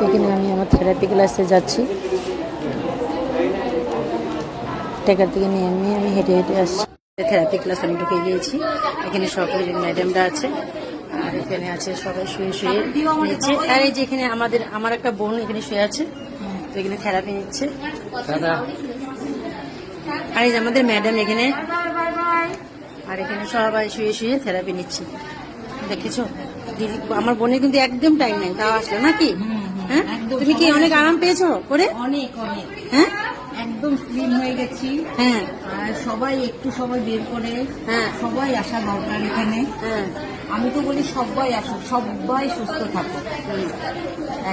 এখানে আমি আমার থেরাপি ক্লাসে যাচ্ছি। টেকার থেকে নিয়ে আমি হেঁটে হেঁটে আসছি। থেরাপি ক্লাস আমি ঢুকে গিয়েছি। এখানে সকলে ম্যাডামরা আছে, আর এখানে আছে সবাই শুয়ে শুয়ে নিচ্ছে। আর এই যে এখানে আমার একটা বোন এখানে শুয়ে আছে, তো এখানে থেরাপি নিচ্ছে। আর এই যে আমাদের ম্যাডাম এখানে, আর এখানে সবাই শুয়ে শুয়ে থেরাপি নিচ্ছে। দেখেছো দিদি, আমার বোনের কিন্তু একদম টাইম নেই, তাও আসলো নাকি? হ্যাঁ, তুমি কি অনেক আরাম পেয়েছো করে? অনেক অনেক, হ্যাঁ একদম স্লিম হয়ে গেছি। হ্যাঁ আর সবাই একটু সময় বের করে হ্যাঁ সবাই আসা দরকার এখানে। হ্যাঁ। আমি তো বলি সবাই আসো, সবাই সুস্থ থাকো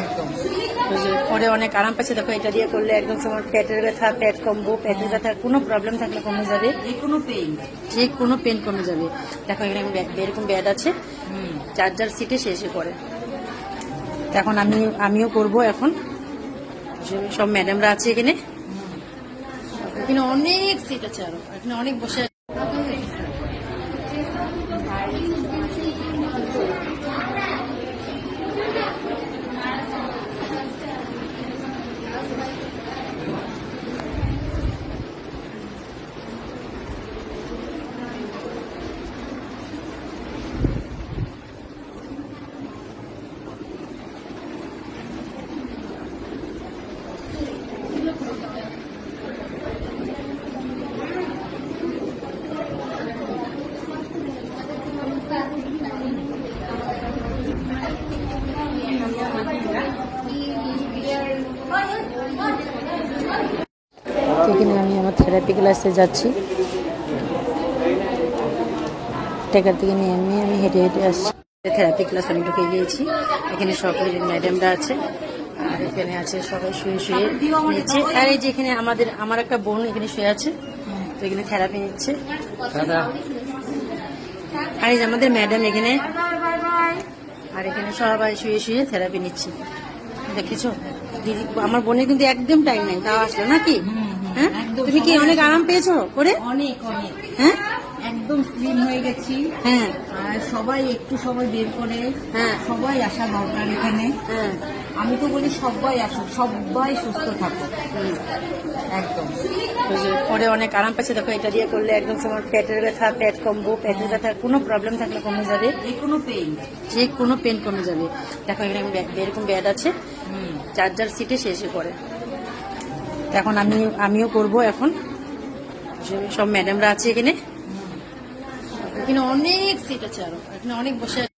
একদম। ওই যে পরে অনেক আরাম পাচ্ছে। দেখো এটা দিয়ে করলে একদম তোমার পেটের ব্যথা, পেট কমবো, পেটের ব্যথার কোনো প্রবলেম থাকলে কমে যাবে, যে কোনো পেইন, যে কোনো পেন কমে যাবে। দেখো এখানে এরকম ব্যাড আছে, যার সিটে শেষে পড়ে। এখন আমিও করব এখন। সব ম্যাডামরা আছে এখানে, এখানে অনেক সিট আছে, আরো এখানে অনেক বসে আছে। এখানে আমি আমার থেরাপি ক্লাসে যাচ্ছি। টেকার থেকে নিয়ে আমি হেঁটে হেঁটে আসছি। থেরাপি ক্লাস আমি ঢুকে গিয়েছি। এখানে সকলে ম্যাডামরা আছে, আর এখানে আছে সবাই শুয়ে শুয়ে নিচ্ছে। আর এই যে এখানে আমার একটা বোন এখানে শুয়ে আছে, তো এখানে থেরাপি নিচ্ছে। আর এই যে আমাদের ম্যাডাম এখানে, আর এখানে সবাই শুয়ে শুয়ে থেরাপি নিচ্ছে। দেখেছো দিদি, আমার বোনের কিন্তু একদম টাইম নেই, তাও আসলো নাকি? হ্যাঁ, তুমি কি অনেক আরাম পেয়েছো করে? অনেক অনেক, হ্যাঁ একদম স্লিম হয়ে গেছি। হ্যাঁ আর সবাই একটু সময় বের করে হ্যাঁ সবাই আসা দরকার এখানে। হ্যাঁ। আমি তো বলি সবাই আসো, সবাই সুস্থ থাকো একদম। ওই যে পরে অনেক আরাম পাচ্ছে। দেখো এটা দিয়ে করলে একদম তোমার পেটের ব্যথা, পেট কমবো, পেটের ব্যথার কোনো প্রবলেম থাকলে কমে যাবে, যে কোনো পেইন, যে কোনো পেন কমে যাবে। দেখো এখানে এরকম ব্যাড আছে, যার সিটে শেষে পড়ে। এখন আমিও করব এখন। সব ম্যাডামরা আছে এখানে, এখানে অনেক সিট আছে, আরো এখানে অনেক বসে আছে।